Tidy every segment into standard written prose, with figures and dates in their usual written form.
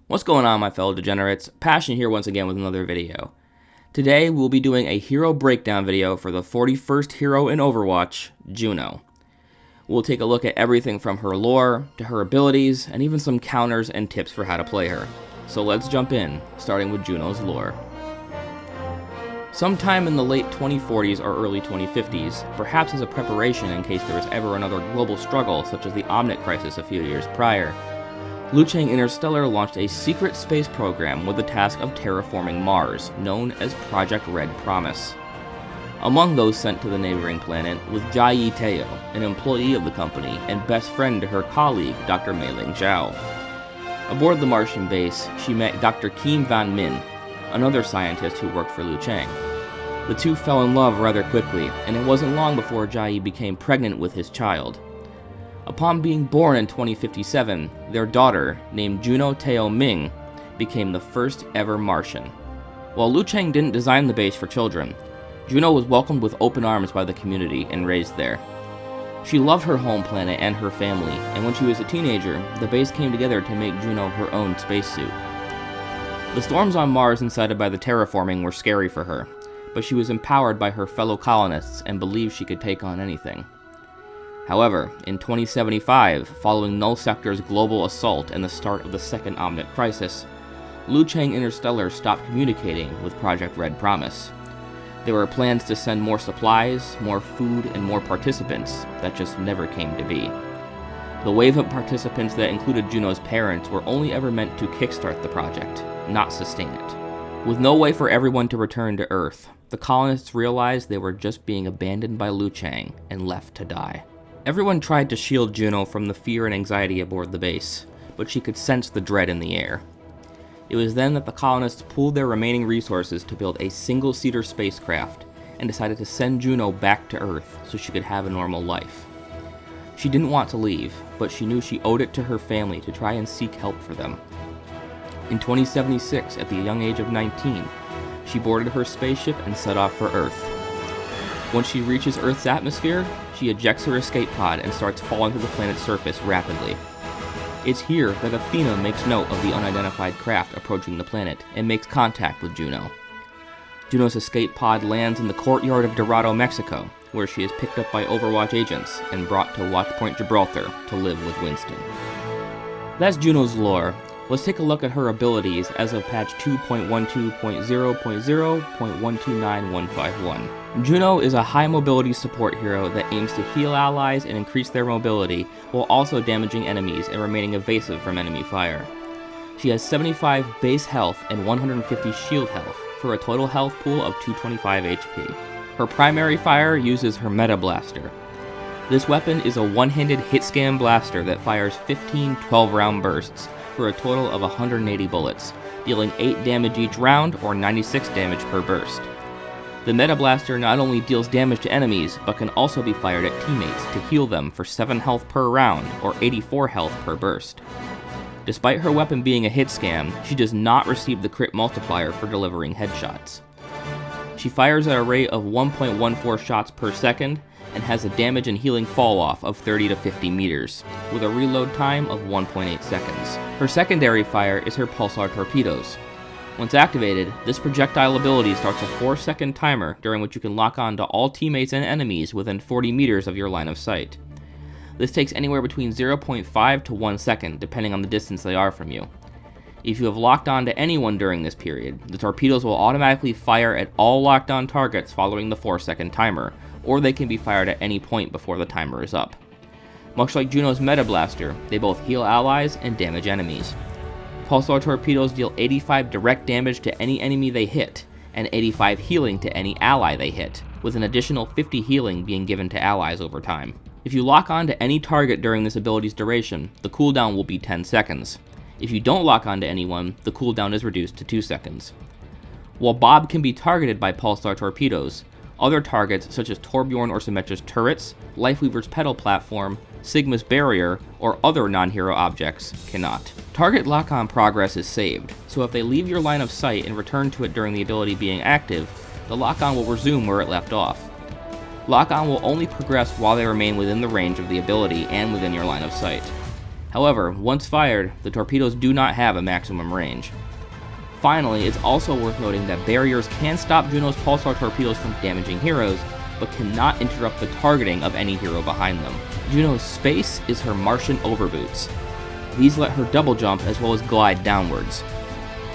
What's going on, my fellow degenerates? Passion here once again with another video. Today we'll be doing a hero breakdown video for the 41st hero in Overwatch, Juno. We'll take a look at everything from her lore, to her abilities, and even some counters and tips for how to play her. So let's jump in, starting with Juno's lore. Sometime in the late 2040s or early 2050s, perhaps as a preparation in case there was ever another global struggle such as the OPTIX crisis a few years prior, Lucheng Interstellar launched a secret space program with the task of terraforming Mars, known as Project Red Promise. Among those sent to the neighboring planet was GIGABYTE, an employee of the company and best friend to her colleague, Dr. Meiling Zhao. Aboard the Martian base, she met Dr. Kim Van Min, another scientist who worked for Lucheng. The two fell in love rather quickly, and it wasn't long before Jai became pregnant with his child. Upon being born in 2057, their daughter, named Juno Teo Ming, became the first ever Martian. While Lucheng didn't design the base for children, Juno was welcomed with open arms by the community and raised there. She loved her home planet and her family, and when she was a teenager, the base came together to make Juno her own spacesuit. The storms on Mars incited by the terraforming were scary for her, but she was empowered by her fellow colonists and believed she could take on anything. However, in 2075, following Null Sector's global assault and the start of the second OPTIX crisis, Lucheng Interstellar stopped communicating with Project Red Promise. There were plans to send more supplies, more food, and more participants that just never came to be. The wave of participants that included Juno's parents were only ever meant to kickstart the project, not sustain it. With no way for everyone to return to Earth, the colonists realized they were just being abandoned by Lucheng and left to die. Everyone tried to shield Juno from the fear and anxiety aboard the base, but she could sense the dread in the air. It was then that the colonists pooled their remaining resources to build a single-seater spacecraft and decided to send Juno back to Earth so she could have a normal life. She didn't want to leave, but she knew she owed it to her family to try and seek help for them. In 2076, at the young age of 19, she boarded her spaceship and set off for Earth. Once she reaches Earth's atmosphere, she ejects her escape pod and starts falling to the planet's surface rapidly. It's here that Athena makes note of the unidentified craft approaching the planet and makes contact with Juno. Juno's escape pod lands in the courtyard of Dorado, Mexico, where she is picked up by Overwatch agents and brought to Watchpoint Gibraltar to live with Winston. That's Juno's lore. Let's take a look at her abilities as of patch 2.12.0.0.129151. Juno is a high mobility support hero that aims to heal allies and increase their mobility while also damaging enemies and remaining evasive from enemy fire. She has 75 base health and 150 shield health for a total health pool of 225 HP. Her primary fire uses her Meta Blaster. This weapon is a one-handed hit-scan blaster that fires 15 12-round bursts for a total of 180 bullets, dealing 8 damage each round or 96 damage per burst. The Meta Blaster not only deals damage to enemies, but can also be fired at teammates to heal them for 7 health per round or 84 health per burst. Despite her weapon being a hit scan, she does not receive the crit multiplier for delivering headshots. She fires at a rate of 1.14 shots per second, and has a damage and healing fall-off of 30 to 50 meters, with a reload time of 1.8 seconds. Her secondary fire is her pulsar torpedoes. Once activated, this projectile ability starts a 4-second timer during which you can lock on to all teammates and enemies within 40 meters of your line of sight. This takes anywhere between 0.5 to 1 second, depending on the distance they are from you. If you have locked on to anyone during this period, the torpedoes will automatically fire at all locked on targets following the 4-second timer, or they can be fired at any point before the timer is up. Much like Juno's Meta Blaster, they both heal allies and damage enemies. Pulsar torpedoes deal 85 direct damage to any enemy they hit, and 85 healing to any ally they hit, with an additional 50 healing being given to allies over time. If you lock on to any target during this ability's duration, the cooldown will be 10 seconds. If you don't lock on to anyone, the cooldown is reduced to 2 seconds. While Bob can be targeted by Pulsar torpedoes, other targets such as Torbjorn or Symmetra's turrets, Lifeweaver's pedal platform, Sigma's barrier, or other non-hero objects cannot. Target lock-on progress is saved, so if they leave your line of sight and return to it during the ability being active, the lock-on will resume where it left off. Lock-on will only progress while they remain within the range of the ability and within your line of sight. However, once fired, the torpedoes do not have a maximum range. Finally, it's also worth noting that barriers can stop Juno's pulsar torpedoes from damaging heroes, but cannot interrupt the targeting of any hero behind them. Juno's space is her Martian overboots. These let her double jump as well as glide downwards.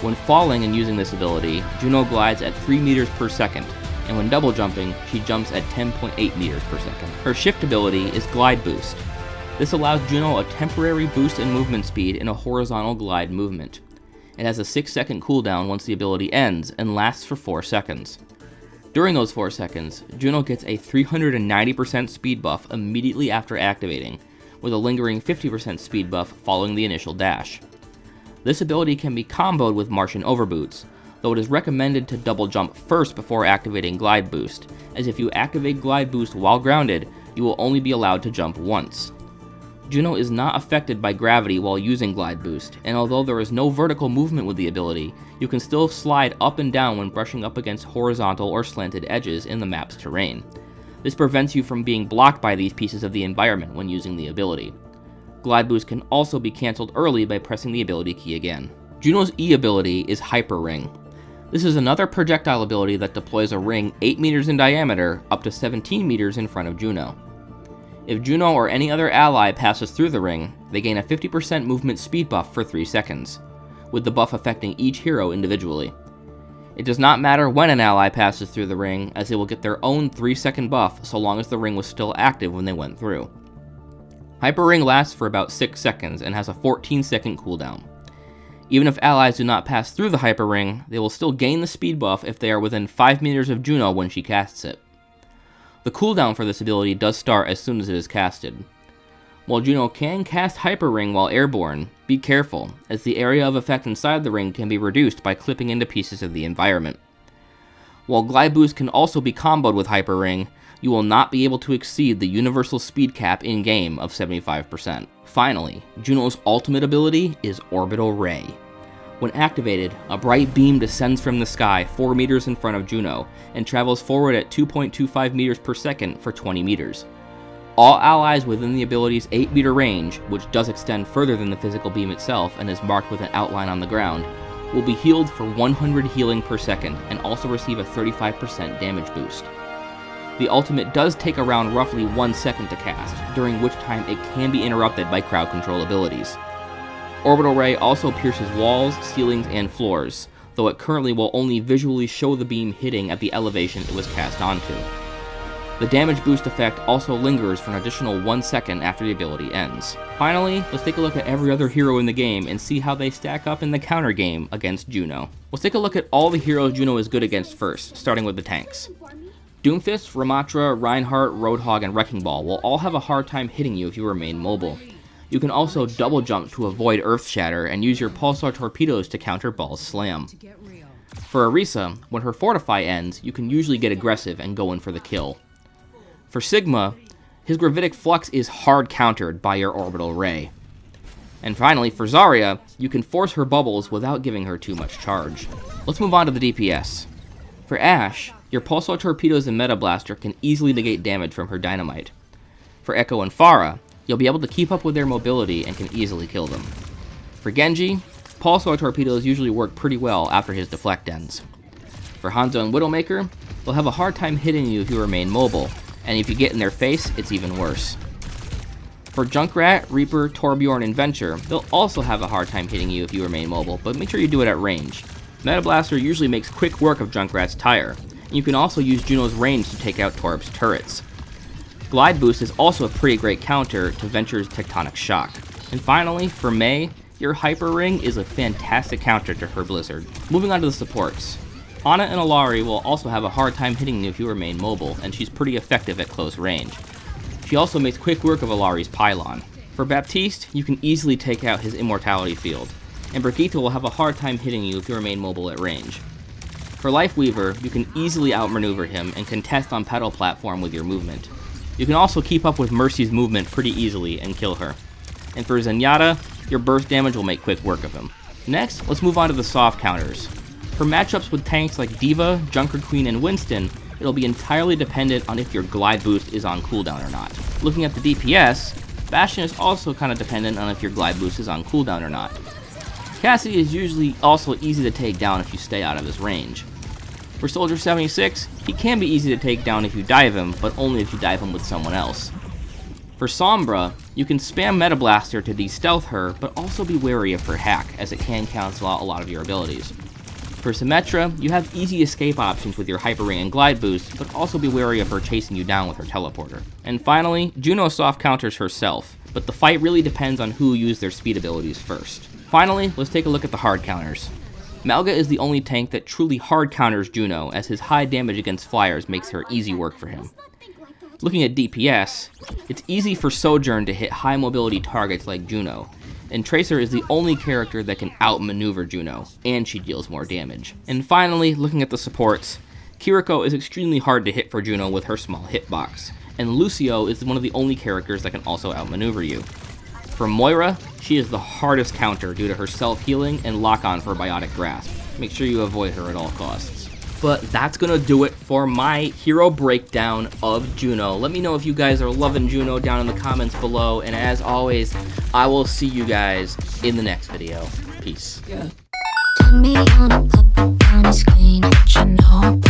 When falling and using this ability, Juno glides at 3 meters per second, and when double jumping, she jumps at 10.8 meters per second. Her shift ability is Glide Boost. This allows Juno a temporary boost in movement speed in a horizontal glide movement. It has a 6-second cooldown once the ability ends and lasts for 4 seconds. During those 4 seconds, Juno gets a 390% speed buff immediately after activating, with a lingering 50% speed buff following the initial dash. This ability can be comboed with Martian Overboots, though it is recommended to double jump first before activating Glide Boost, as if you activate Glide Boost while grounded, you will only be allowed to jump once. Juno is not affected by gravity while using Glide Boost, and although there is no vertical movement with the ability, you can still slide up and down when brushing up against horizontal or slanted edges in the map's terrain. This prevents you from being blocked by these pieces of the environment when using the ability. Glide Boost can also be cancelled early by pressing the ability key again. Juno's E ability is Hyper Ring. This is another projectile ability that deploys a ring 8 meters in diameter up to 17 meters in front of Juno. If Juno or any other ally passes through the ring, they gain a 50% movement speed buff for 3 seconds, with the buff affecting each hero individually. It does not matter when an ally passes through the ring, as they will get their own 3-second buff so long as the ring was still active when they went through. Hyper Ring lasts for about 6 seconds and has a 14-second cooldown. Even if allies do not pass through the Hyper Ring, they will still gain the speed buff if they are within 5 meters of Juno when she casts it. The cooldown for this ability does start as soon as it is casted. While Juno can cast Hyper Ring while airborne, be careful, as the area of effect inside the ring can be reduced by clipping into pieces of the environment. While Glide Boost can also be comboed with Hyper Ring, you will not be able to exceed the universal speed cap in-game of 75%. Finally, Juno's ultimate ability is Orbital Ray. When activated, a bright beam descends from the sky 4 meters in front of Juno and travels forward at 2.25 meters per second for 20 meters. All allies within the ability's 8 meter range, which does extend further than the physical beam itself and is marked with an outline on the ground, will be healed for 100 healing per second and also receive a 35% damage boost. The ultimate does take around roughly 1 second to cast, during which time it can be interrupted by crowd control abilities. Orbital Ray also pierces walls, ceilings, and floors, though it currently will only visually show the beam hitting at the elevation it was cast onto. The damage boost effect also lingers for an additional 1 second after the ability ends. Finally, let's take a look at every other hero in the game and see how they stack up in the counter game against Juno. Let's take a look at all the heroes Juno is good against first, starting with the tanks. Doomfist, Ramatra, Reinhardt, Roadhog, and Wrecking Ball will all have a hard time hitting you if you remain mobile. You can also double jump to avoid Earth Shatter and use your pulsar torpedoes to counter Ball's slam. For REYSHA, when her Fortify ends, you can usually get aggressive and go in for the kill. For Sigma, his Gravitic Flux is hard countered by your Orbital Ray. And finally, for Zarya, you can force her bubbles without giving her too much charge. Let's move on to the DPS. For Ashe, your pulsar torpedoes and Meta Blaster can easily negate damage from her dynamite. For Echo and Pharah, you'll be able to keep up with their mobility and can easily kill them. For Genji, pulsar torpedoes usually work pretty well after his deflect ends. For Hanzo and Widowmaker, they'll have a hard time hitting you if you remain mobile, and if you get in their face, it's even worse. For Junkrat, Reaper, Torbjorn, and Venture, they'll also have a hard time hitting you if you remain mobile, but make sure you do it at range. Meta Blaster usually makes quick work of Junkrat's tire, and you can also use Juno's range to take out Torb's turrets. Glide Boost is also a pretty great counter to Venture's Tectonic Shock. And finally, for Mei, your Hyper Ring is a fantastic counter to her Blizzard. Moving on to the supports. Ana and Illari will also have a hard time hitting you if you remain mobile, and she's pretty effective at close range. She also makes quick work of Illari's Pylon. For Baptiste, you can easily take out his Immortality Field, and Brigitte will have a hard time hitting you if you remain mobile at range. For Lifeweaver, you can easily outmaneuver him and contest on Pedal Platform with your movement. You can also keep up with Mercy's movement pretty easily and kill her. And for Zenyatta, your burst damage will make quick work of him. Next, let's move on to the soft counters. For matchups with tanks like D.Va, Junker Queen, and Winston, it'll be entirely dependent on if your Glide Boost is on cooldown or not. Looking at the DPS, Bastion is also kind of dependent on if your glide boost is on cooldown or not. Cassidy is usually also easy to take down if you stay out of his range. For Soldier 76, he can be easy to take down if you dive him, but only if you dive him with someone else. For Sombra, you can spam Meta Blaster to de-stealth her, but also be wary of her hack, as it can cancel out a lot of your abilities. For Symmetra, you have easy escape options with your Hyper Ring and Glide Boost, but also be wary of her chasing you down with her Teleporter. And finally, Juno soft counters herself, but the fight really depends on who used their speed abilities first. Finally, let's take a look at the hard counters. Malga is the only tank that truly hard counters Juno, as his high damage against flyers makes her easy work for him. Looking at DPS, it's easy for Sojourn to hit high mobility targets like Juno, and Tracer is the only character that can outmaneuver Juno, and she deals more damage. And finally, looking at the supports, Kiriko is extremely hard to hit for Juno with her small hitbox, and Lucio is one of the only characters that can also outmaneuver you. For Moira, she is the hardest counter due to her self-healing and lock-on for Biotic Grasp. Make sure you avoid her at all costs. But that's gonna do it for my hero breakdown of Juno. Let me know if you guys are loving Juno down in the comments below, and as always, I will see you guys in the next video. Peace. Turn me on, up, down the screen, what you know